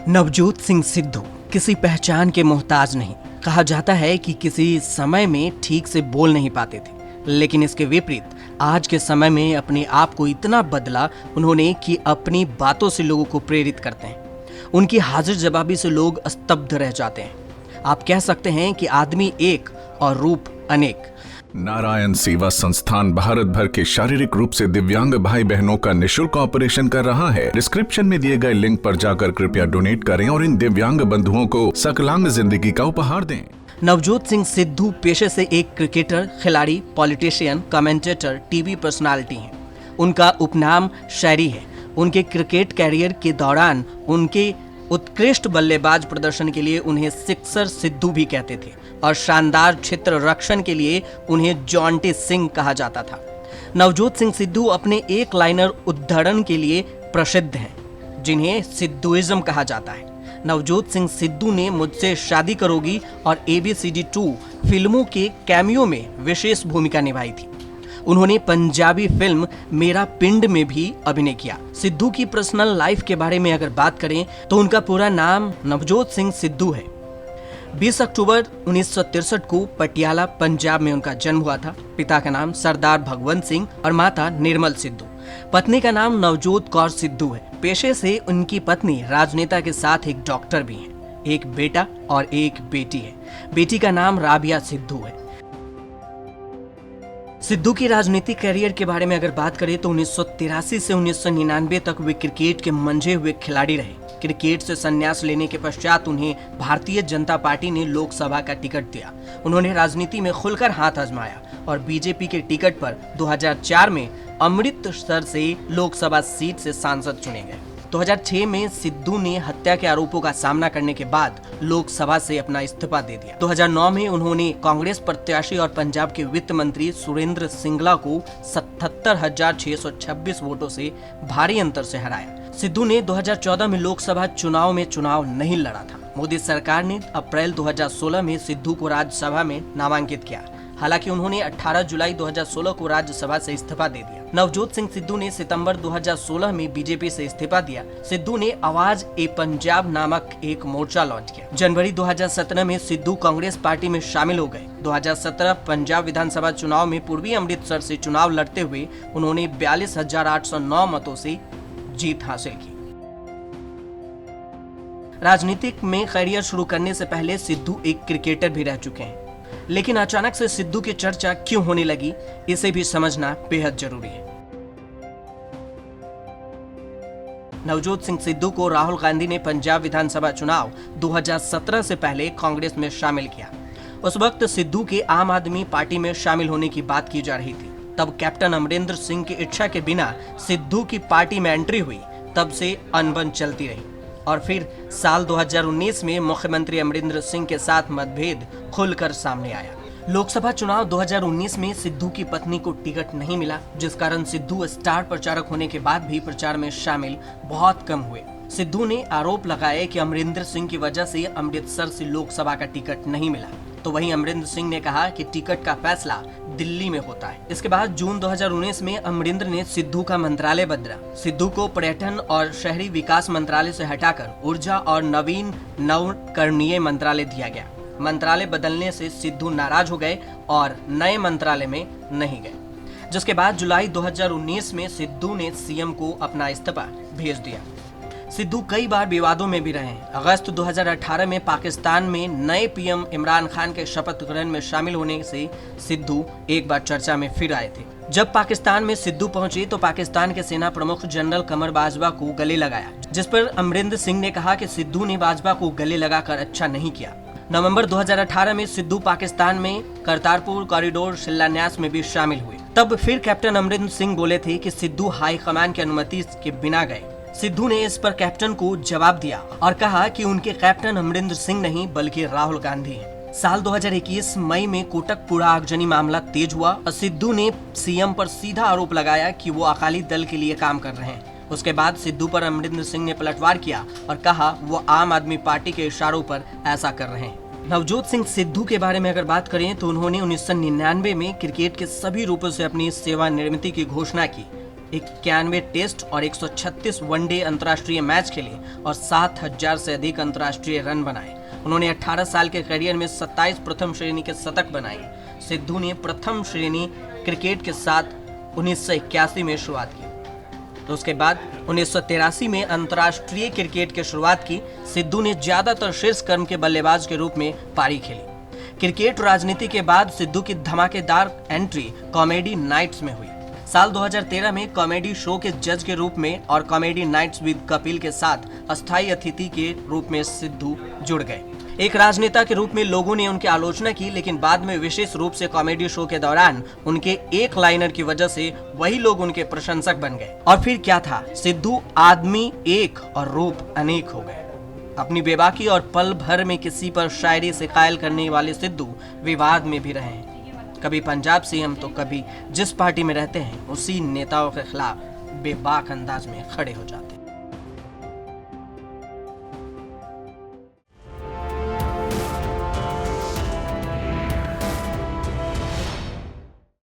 नवजोत सिंह सिद्धू किसी पहचान के मोहताज नहीं। कहा जाता है कि किसी समय में ठीक से बोल नहीं पाते थे, लेकिन इसके विपरीत आज के समय में अपने आप को इतना बदला उन्होंने कि अपनी बातों से लोगों को प्रेरित करते हैं। उनकी हाजिर जवाबी से लोग स्तब्ध रह जाते हैं। आप कह सकते हैं कि आदमी एक और रूप अनेक। नारायण सेवा संस्थान भारत भर के शारीरिक रूप से दिव्यांग भाई बहनों का निशुल्क ऑपरेशन कर रहा है। डिस्क्रिप्शन में दिए गए लिंक पर जाकर कृपया डोनेट करें और इन दिव्यांग बंधुओं को सकलांग जिंदगी का उपहार दें। नवजोत सिंह सिद्धू पेशे से एक क्रिकेटर, खिलाड़ी, पॉलिटिशियन, कमेंटेटर, टीवी पर्सनालिटी हैं। उनका उपनाम शायरी है। उनके क्रिकेट कैरियर के दौरान उनके उत्कृष्ट बल्लेबाज प्रदर्शन के लिए उन्हें सिक्सर सिद्धू भी कहते थे और शानदार क्षेत्र रक्षण के लिए उन्हें जॉन्टी सिंह कहा जाता था। नवजोत सिंह सिद्धू अपने एक लाइनर उद्धरण के लिए प्रसिद्ध हैं, जिन्हें सिद्धूइज्म कहा जाता है। नवजोत सिंह सिद्धू ने मुझसे शादी करोगी और ABCD 2 फिल्मों के कैमियो में विशेष भूमिका निभाई थी। उन्होंने पंजाबी फिल्म मेरा पिंड में भी अभिनय किया। सिद्धू की पर्सनल लाइफ के बारे में अगर बात करें तो उनका पूरा नाम नवजोत सिंह सिद्धू है। 20 अक्टूबर 1963 को पटियाला, पंजाब में उनका जन्म हुआ था। पिता का नाम सरदार भगवंत सिंह और माता निर्मल सिद्धू। पत्नी का नाम नवजोत कौर सिद्धू है। पेशे से उनकी पत्नी राजनेता के साथ एक डॉक्टर भी हैं। एक बेटा और एक बेटी है। बेटी का नाम राबिया सिद्धू है। सिद्धू की राजनीतिक करियर के बारे में अगर बात करें तो 1983 से 1999 तक वे क्रिकेट के मंझे हुए खिलाड़ी रहे। क्रिकेट से संन्यास लेने के पश्चात उन्हें भारतीय जनता पार्टी ने लोकसभा का टिकट दिया। उन्होंने राजनीति में खुलकर हाथ आजमाया और बीजेपी के टिकट पर 2004 में अमृतसर से लोकसभा सीट से सांसद चुने गए। 2006 में सिद्धू ने हत्या के आरोपों का सामना करने के बाद लोकसभा से अपना इस्तीफा दे दिया। 2009 में उन्होंने कांग्रेस प्रत्याशी और पंजाब के वित्त मंत्री सुरेंद्र सिंगला को 77,626 वोटों से भारी अंतर से हराया। सिद्धू ने 2014 में लोकसभा चुनाव में चुनाव नहीं लड़ा था। मोदी सरकार ने अप्रैल 2016 में सिद्धू को राज्यसभा में नामांकित किया। हालांकि उन्होंने 18 जुलाई 2016 को राज्यसभा से इस्तीफा दे दिया। नवजोत सिंह सिद्धू ने सितंबर 2016 में बीजेपी से इस्तीफा दिया। सिद्धू ने आवाज ए पंजाब नामक एक मोर्चा लॉन्च किया। जनवरी 2017 में सिद्धू कांग्रेस पार्टी में शामिल हो गए। 2017 पंजाब विधानसभा चुनाव में पूर्वी अमृतसर से चुनाव लड़ते हुए उन्होंने 42,809 मतों से जीत हासिल की। राजनीतिक में करियर शुरू करने से पहले सिद्धू एक क्रिकेटर भी रह चुके हैं, लेकिन अचानक से सिद्धू की चर्चा क्यों होने लगी, इसे भी समझना बेहद जरूरी है। नवजोत सिंह सिद्धू को राहुल गांधी ने पंजाब विधानसभा चुनाव 2017 से पहले कांग्रेस में शामिल किया। उस वक्त सिद्धू के आम आदमी पार्टी में शामिल होने की बात की जा रही थी। तब कैप्टन अमरिंदर सिंह की इच्छा के बिना सिद्धू की पार्टी में एंट्री हुई। तब से अनबन चलती रही और फिर साल 2019 में मुख्यमंत्री अमरिंदर सिंह के साथ मतभेद खुलकर सामने आया। लोकसभा चुनाव 2019 में सिद्धू की पत्नी को टिकट नहीं मिला, जिस कारण सिद्धू स्टार प्रचारक होने के बाद भी प्रचार में शामिल बहुत कम हुए। सिद्धू ने आरोप लगाया कि अमरिंदर सिंह की वजह से अमृतसर से लोकसभा का टिकट नहीं मिला। तो वहीं अमरिंदर सिंह ने कहा कि टिकट का फैसला दिल्ली में होता है। इसके बाद जून 2019 में अमरिंदर ने सिद्धू का मंत्रालय बदला। सिद्धू को पर्यटन और शहरी विकास मंत्रालय से हटाकर ऊर्जा और नवकरणीय मंत्रालय दिया गया। मंत्रालय बदलने से सिद्धू नाराज हो गए और नए मंत्रालय में नहीं गए, जिसके बाद जुलाई 2019 में सिद्धू ने CM को अपना इस्तीफा भेज दिया। सिद्धू कई बार विवादों में भी रहे हैं। अगस्त 2018 में पाकिस्तान में नए PM इमरान खान के शपथ ग्रहण में शामिल होने से सिद्धू एक बार चर्चा में फिर आए थे। जब पाकिस्तान में सिद्धू पहुंचे तो पाकिस्तान के सेना प्रमुख जनरल कमर बाजवा को गले लगाया, जिस पर अमरिंदर सिंह ने कहा कि सिद्धू ने बाजवा को गले लगाकर अच्छा नहीं किया। नवंबर 2018 में सिद्धू पाकिस्तान में करतारपुर कॉरिडोर शिलान्यास में भी शामिल हुए। तब फिर कैप्टन अमरिंदर सिंह बोले थे कि सिद्धू हाई कमान की अनुमति के बिना गए। सिद्धू ने इस पर कैप्टन को जवाब दिया और कहा कि उनके कैप्टन अमरिंदर सिंह नहीं बल्कि राहुल गांधी हैं। साल 2021 मई में कोटकपुरा आगजनी मामला तेज हुआ और सिद्धू ने CM पर सीधा आरोप लगाया कि वो अकाली दल के लिए काम कर रहे हैं। उसके बाद सिद्धू पर अमरिंदर सिंह ने पलटवार किया और कहा वो आम आदमी पार्टी के इशारों पर ऐसा कर रहे हैं। नवजोत सिंह सिद्धू के बारे में अगर बात करें तो उन्होंने 1999 में क्रिकेट के सभी रूपों से अपनी सेवानिवृत्ति की घोषणा की। 91 टेस्ट और 136 वनडे अंतर्राष्ट्रीय मैच खेले और 7000 से अधिक अंतर्राष्ट्रीय रन बनाए। उन्होंने 18 साल के करियर में 27 प्रथम श्रेणी के शतक बनाए। सिद्धू ने प्रथम श्रेणी क्रिकेट के साथ 1981 में शुरुआत की। तो उसके बाद 1983 में अंतर्राष्ट्रीय क्रिकेट की शुरुआत की। सिद्धू ने ज्यादातर शीर्ष क्रम के बल्लेबाज के रूप में पारी खेली। क्रिकेट राजनीति के बाद सिद्धू की धमाकेदार एंट्री कॉमेडी नाइट्स में हुई। साल 2013 में कॉमेडी शो के जज के रूप में और कॉमेडी नाइट्स विद कपिल के साथ अस्थायी अतिथि के रूप में सिद्धू जुड़ गए। एक राजनेता के रूप में लोगों ने उनकी आलोचना की, लेकिन बाद में विशेष रूप से कॉमेडी शो के दौरान उनके एक लाइनर की वजह से वही लोग उनके प्रशंसक बन गए। और फिर क्या था, सिद्धू आदमी एक और रूप अनेक हो गए। अपनी बेबाकी और पल भर में किसी पर शायरी से कायल करने वाले सिद्धू विवाद में भी रहे हैं। कभी पंजाब सीएम तो कभी जिस पार्टी में रहते हैं उसी नेताओं के खिलाफ बेबाक अंदाज में खड़े हो जाते हैं।